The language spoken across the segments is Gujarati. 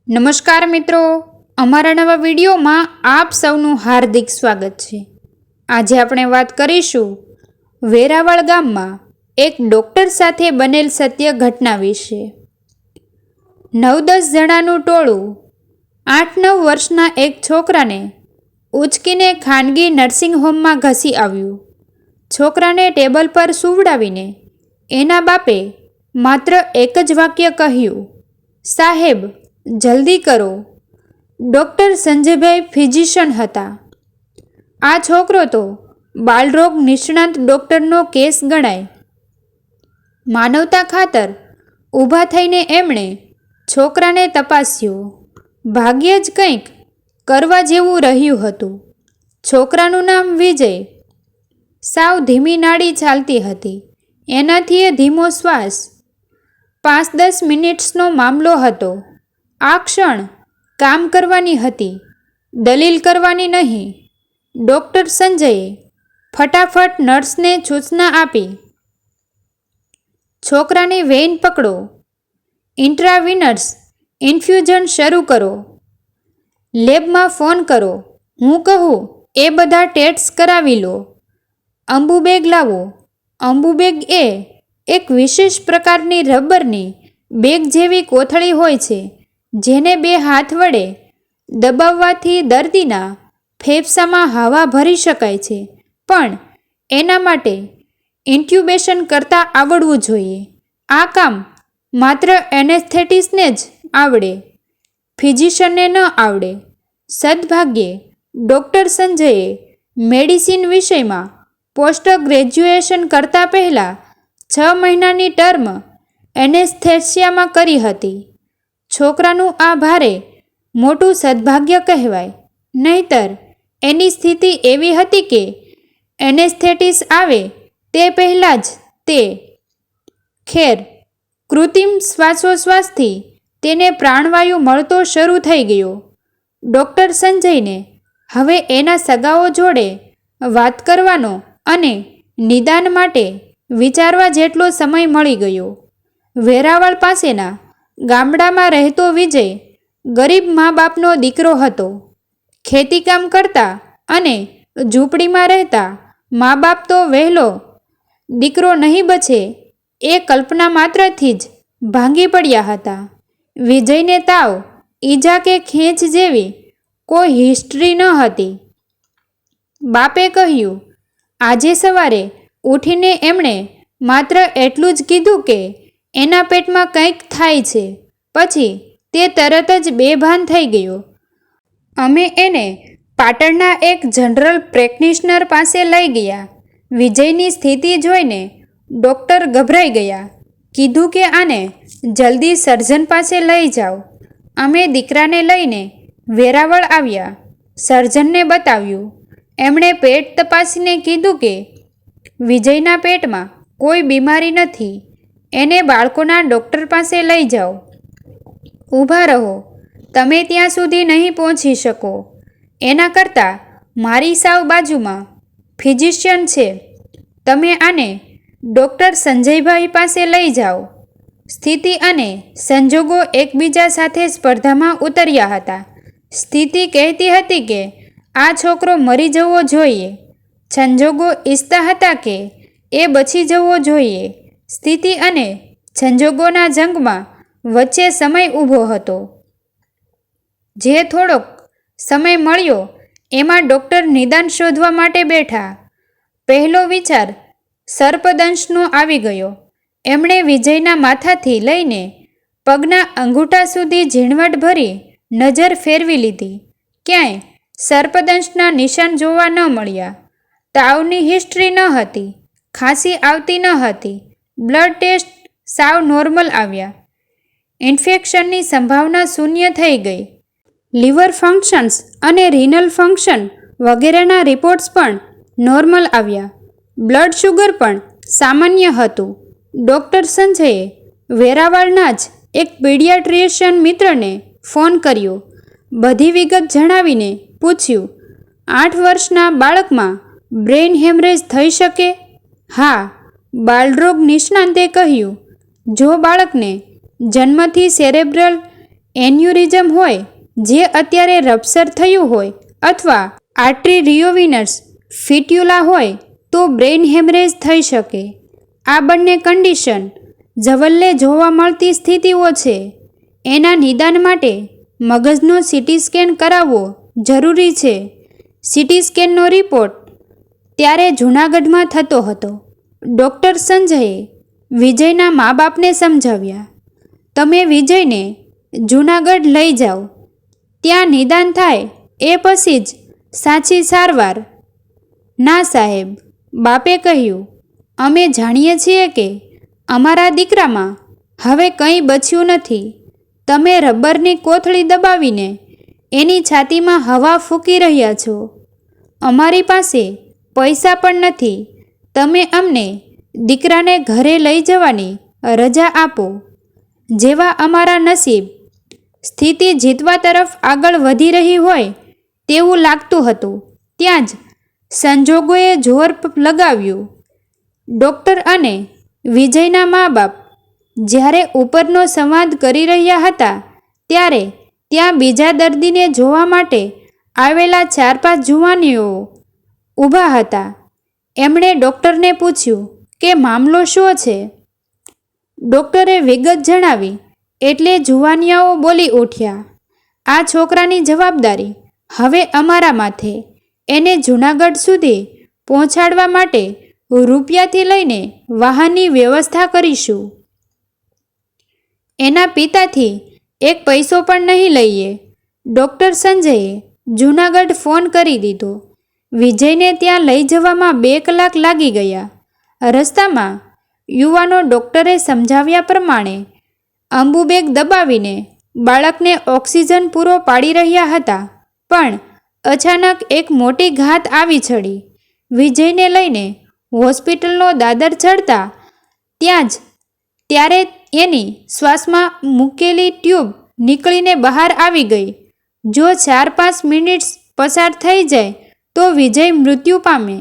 નમસ્કાર મિત્રો, અમારા નવા વિડીયોમાં આપ સૌનું હાર્દિક સ્વાગત છે। આજે આપણે વાત કરીશું વેરાવળ ગામમાં એક ડૉક્ટર સાથે બનેલ સત્ય ઘટના વિશે। 9-10 જણાનું ટોળું 8-9 વર્ષના એક છોકરાને ઉચકીને ખાનગી નર્સિંગ હોમમાં ઘસી આવ્યું। છોકરાને ટેબલ પર સૂવડાવીને એના બાપે માત્ર એક જ વાક્ય કહ્યું, સાહેબ જલ્દી કરો। ડૉક્ટર સંજયભાઈ ફિઝિશિયન હતા। આ છોકરો તો બાળરોગ નિષ્ણાત ડૉક્ટરનો કેસ ગણાય। માનવતા ખાતર ઊભા થઈને એમણે છોકરાને તપાસ્યો। ભાગ્યે જ કંઈક કરવા જેવું રહ્યું હતું। છોકરાનું નામ વિજય। સાવ ધીમી નાડી ચાલતી હતી। એનાથી એ ધીમો શ્વાસ। 5-10 મિનિટ્સનો મામલો હતો। આ ક્ષણ કામ કરવાની હતી, દલીલ કરવાની નહીં। ડૉક્ટર સંજયે ફટાફટ નર્સને સૂચના આપી, છોકરાની વેઇન પકડો, ઇન્ટ્રાવિનસ ઇન્ફ્યુઝન શરૂ કરો, લેબમાં ફોન કરો, હું કહું એ બધા ટેસ્ટ કરાવી લો, અંબુબેગ લાવો। અંબુબેગ એ એક વિશેષ પ્રકારની રબરની બેગ જેવી કોથળી હોય છે, જેને 2 હાથ વડે દબાવવાથી દર્દીના ફેફસામાં હવા ભરી શકાય છે, પણ એના માટે ઇન્ટ્યુબેશન કરતાં આવડવું જોઈએ। આ કામ માત્ર એનેસ્થેટિસ્ટને જ આવડે, ફિઝિશિયનને ન આવડે। સદભાગ્યે ડૉક્ટર સંજયે મેડિસિન વિષયમાં પોસ્ટ ગ્રેજ્યુએશન કરતાં પહેલાં 6 મહિનાની ટર્મ એનેસ્થેસિયામાં કરી હતી। છોકરાનું આ ભારે મોટું સદભાગ્ય કહેવાય, નહીંતર એની સ્થિતિ એવી હતી કે એનેસ્થેટિસ આવે તે પહેલાં જ તે ખેર કૃત્રિમ શ્વાસોશ્વાસથી તેને પ્રાણવાયુ મળતો શરૂ થઈ ગયો। ડૉક્ટર સંજયને હવે એના સગાઓ જોડે વાત કરવાનો અને નિદાન માટે વિચારવા જેટલો સમય મળી ગયો। વેરાવળ પાસેના ગામડામાં રહેતો વિજય ગરીબ મા બાપનો દીકરો હતો। ખેતીકામ કરતા અને ઝૂંપડીમાં રહેતા મા બાપ તો વહેલો દીકરો નહીં બચે એ કલ્પના માત્રથી જ ભાંગી પડ્યા હતા। વિજયને તાવ, ઈજા કે ખેંચ જેવી કોઈ હિસ્ટ્રી ન હતી। બાપે કહ્યું, આજે સવારે ઉઠીને એમણે માત્ર એટલું જ કીધું કે એના પેટમાં કંઈક થાય છે, પછી તે તરત જ બેભાન થઈ ગયો। અમે એને પાટણના એક જનરલ પ્રેક્ટિશનર પાસે લઈ ગયા। વિજયની સ્થિતિ જોઈને ડૉક્ટર ગભરાઈ ગયા। કીધું કે આને જલ્દી સર્જન પાસે લઈ જાઓ। અમે દીકરાને લઈને વેરાવળ આવ્યા। સર્જનને બતાવ્યું। એમણે પેટ તપાસીને કીધું કે વિજયના પેટમાં કોઈ બીમારી નથી, એને બાળકોના ડૉક્ટર પાસે લઈ જાઓ। ઊભા રહો, તમે ત્યાં સુધી નહીં પહોંચી શકો, એના કરતાં મારી સાવ બાજુમાં ફિઝિશિયન છે, તમે આને ડૉક્ટર સંજયભાઈ પાસે લઈ જાઓ। સ્થિતિ અને સંજોગો એકબીજા સાથે સ્પર્ધામાં ઉતર્યા હતા। સ્થિતિ કહેતી હતી કે આ છોકરો મરી જવો જોઈએ, સંજોગો ઈચ્છતા હતા કે એ બચી જવો જોઈએ। સ્થિતિ અને સંજોગોના જંગમાં વચ્ચે સમય ઊભો હતો। જે થોડોક સમય મળ્યો એમાં ડૉક્ટર નિદાન શોધવા માટે બેઠા। પહેલો વિચાર સર્પદંશનો આવી ગયો। એમણે વિજયના માથાથી લઈને પગના અંગૂઠા સુધી ઝીણવટભરી નજર ફેરવી લીધી। ક્યાંય સર્પદંશના નિશાન જોવા ન મળ્યા। તાવની હિસ્ટ્રી ન હતી, ખાંસી આવતી ન હતી, બ્લડ ટેસ્ટ સાવ નોર્મલ આવ્યા। ઇન્ફેક્શનની સંભાવના શૂન્ય થઈ ગઈ। લીવર ફંક્શન્સ અને રિનલ ફંક્શન વગેરેના રિપોર્ટ્સ પણ નોર્મલ આવ્યા। બ્લડ શુગર પણ સામાન્ય હતું। ડૉક્ટર સંજયે વેરાવળના જ એક પીડિયાટ્રિશિયન મિત્રને ફોન કર્યો। બધી વિગત જણાવીને પૂછ્યું, 8 વર્ષના બાળકમાં બ્રેઇન હેમરેજ થઈ શકે? હા, બાળરોગ નિષ્ણાતે કહ્યું, જો બાળકને જન્મથી સેરેબ્રલ એન્યુરિઝમ હોય જે અત્યારે રપ્ચર થયું હોય અથવા આર્ટરીરિયોવિનસ ફિટ્યુલા હોય તો બ્રેઇન હેમરેજ થઈ શકે. આ બંને કન્ડિશન જવલ્લે જોવા મળતી સ્થિતિઓ છે. એના નિદાન માટે મગજનો સીટી સ્કેન કરાવવો જરૂરી છે. સીટી સ્કેનનો રિપોર્ટ ત્યારે જૂનાગઢમાં થતો હતો. ડૉક્ટર સંજયે વિજયના મા બાપને સમજાવ્યા, તમે વિજયને જૂનાગઢ લઈ જાઓ, ત્યાં નિદાન થાય એ પછી જ સાચી સારવાર. ના સાહેબ, બાપે કહ્યું, અમે જાણીએ છીએ કે અમારા દીકરામાં હવે કંઈ બચ્યું નથી. તમે રબરની કોથળી દબાવીને એની છાતીમાં હવા ફૂંકી રહ્યા છો. અમારી પાસે પૈસા પણ નથી. તમે અમને દીકરાને ઘરે લઈ જવાની રજા આપો. જેવા અમારા નસીબ સ્થિતિ જીતવા તરફ આગળ વધી રહી હોય તેવું લાગતું હતું ત્યાં જ સંજોગોએ જોર લગાવ્યું. ડૉક્ટર અને વિજયના મા બાપ જ્યારે ઉપરનો સંવાદ કરી રહ્યા હતા ત્યારે ત્યાં બીજા દર્દીને જોવા માટે આવેલા 4-5 જુવાનીઓ ઊભા હતા. એમણે ડૉક્ટરને પૂછ્યું કે મામલો શું છે. ડૉક્ટરે વિગત જણાવી એટલે જુવાનિયાઓ બોલી ઉઠ્યા, આ છોકરાની જવાબદારી હવે અમારા માથે. એને જૂનાગઢ સુધી પહોંચાડવા માટે રૂપિયાથી લઈને વાહનની વ્યવસ્થા કરીશું. એના પિતાથી એક પૈસો પણ નહીં લઈએ. ડૉક્ટર સંજયે જૂનાગઢ ફોન કરી દીધો. વિજયને ત્યાં લઈ જવામાં 2 કલાક લાગી ગયા. રસ્તામાં યુવાનો ડૉક્ટરે સમજાવ્યા પ્રમાણે અંબુબેગ દબાવીને બાળકને ઓક્સિજન પૂરો પાડી રહ્યા હતા. પણ અચાનક એક મોટી ઘાત આવી ચડી. વિજયને લઈને હોસ્પિટલનો દાદર ચડતા ત્યારે એની શ્વાસમાં મૂકેલી ટ્યુબ નીકળીને બહાર આવી ગઈ. જો 4-5 મિનિટ્સ પસાર થઈ જાય તો વિજય મૃત્યુ પામે.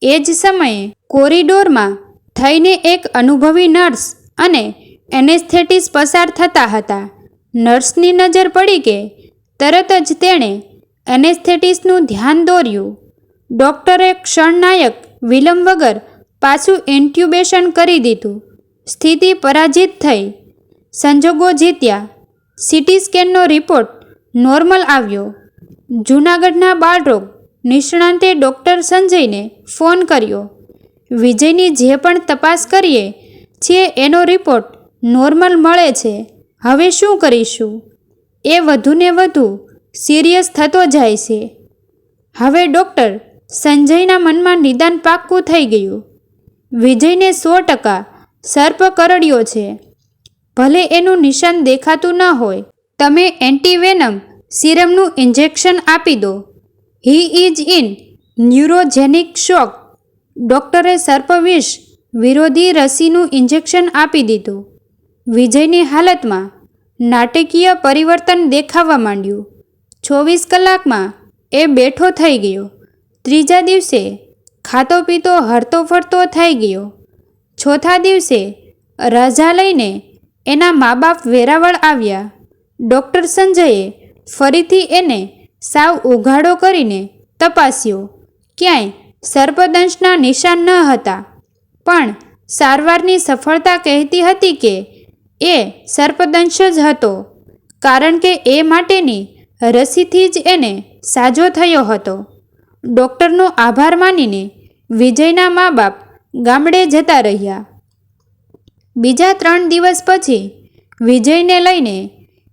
એ જ સમયે કોરિડોરમાં થઈને એક અનુભવી નર્સ અને એનેસ્થેટિસ્ટ પસાર થતા હતા. નર્સની નજર પડી કે તરત જ તેણે એનેસ્થેટિસ્ટનું ધ્યાન દોર્યું. ડૉક્ટરે ક્ષણનાયક વિલંબ વગર પાછું ઇન્ટ્યુબેશન કરી દીધું. સ્થિતિ પરાજિત થઈ. સંજોગો જીત્યા. સીટી સ્કેનનો રિપોર્ટ નોર્મલ આવ્યો. જૂનાગઢના બાળરોગ નિષ્ણાંતે ડૉક્ટર સંજયને ફોન કર્યો. વિજયની જે પણ તપાસ કરીએ છીએ એનો રિપોર્ટ નોર્મલ મળે છે. હવે શું કરીશું? એ વધુને વધુ સિરિયસ થતો જાય છે. હવે ડૉક્ટર સંજયના મનમાં નિદાન પાક્કું થઈ ગયું. વિજયને 100% સર્પ કરડ્યો છે. ભલે એનું નિશાન દેખાતું ન હોય, તમે એન્ટીવેનમ સિરમનું ઇન્જેક્શન આપી દો. હી ઇઝ ઇન ન્યુરોજેનિક શોક. ડૉક્ટરે સર્પવિષ વિરોધી રસીનું ઇન્જેક્શન આપી દીધું. વિજયની હાલતમાં નાટકીય પરિવર્તન દેખાવા માંડ્યું. 24 કલાકમાં એ બેઠો થઈ ગયો. ત્રીજા દિવસે ખાતો પીતો હરતો ફરતો થઈ ગયો. ચોથા દિવસે રજા લઈને એના મા બાપ વેરાવળ આવ્યા. ડૉક્ટર સંજયે ફરીથી એને સાવ ઉઘાડો કરીને તપાસ્યો. ક્યાંય સર્પદંશના નિશાન ન હતા, પણ સારવારની સફળતા કહેતી હતી કે એ સર્પદંશ જ હતો, કારણ કે એ માટેની રસીથી જ એને સાજો થયો હતો. ડૉક્ટરનો આભાર માનીને વિજયના મા બાપ ગામડે જતા રહ્યા. બીજા 3 દિવસ પછી વિજયને લઈને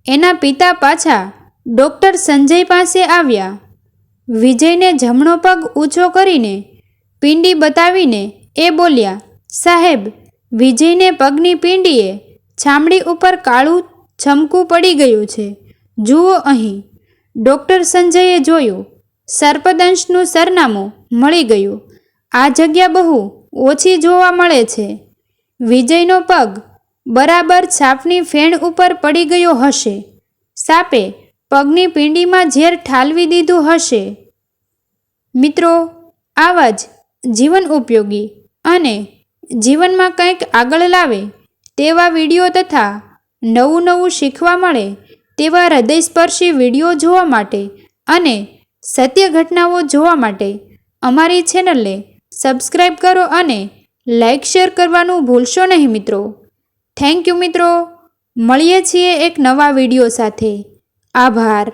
એના પિતા પાછા ડૉક્ટર સંજય પાસે આવ્યા. વિજયને જમણો પગ ઊંચો કરીને પીંડી બતાવીને એ બોલ્યા, સાહેબ, વિજયને પગની પીંડીએ ચામડી ઉપર કાળું છમકું પડી ગયું છે. જુઓ અહીં. ડૉક્ટર સંજયે જોયું. સર્પદંશનું સરનામું મળી ગયું. આ જગ્યા બહુ ઓછી જોવા મળે છે. વિજયનો પગ બરાબર સાપની ફેણ ઉપર પડી ગયો હશે. સાપે પગની પીંડીમાં ઝેર ઠાલવી દીધું હશે. મિત્રો, આવા જ જીવન ઉપયોગી અને જીવનમાં કંઈક આગળ લાવે તેવા વિડીયો તથા નવું શીખવા મળે તેવા હૃદયસ્પર્શી વિડીયો જોવા માટે અને સત્ય ઘટનાઓ જોવા માટે અમારી ચેનલને સબસ્ક્રાઈબ કરો અને લાઈક શેર કરવાનું ભૂલશો નહીં મિત્રો. થેન્ક યુ મિત્રો. મળીએ છીએ એક નવા વિડીયો સાથે. આભાર.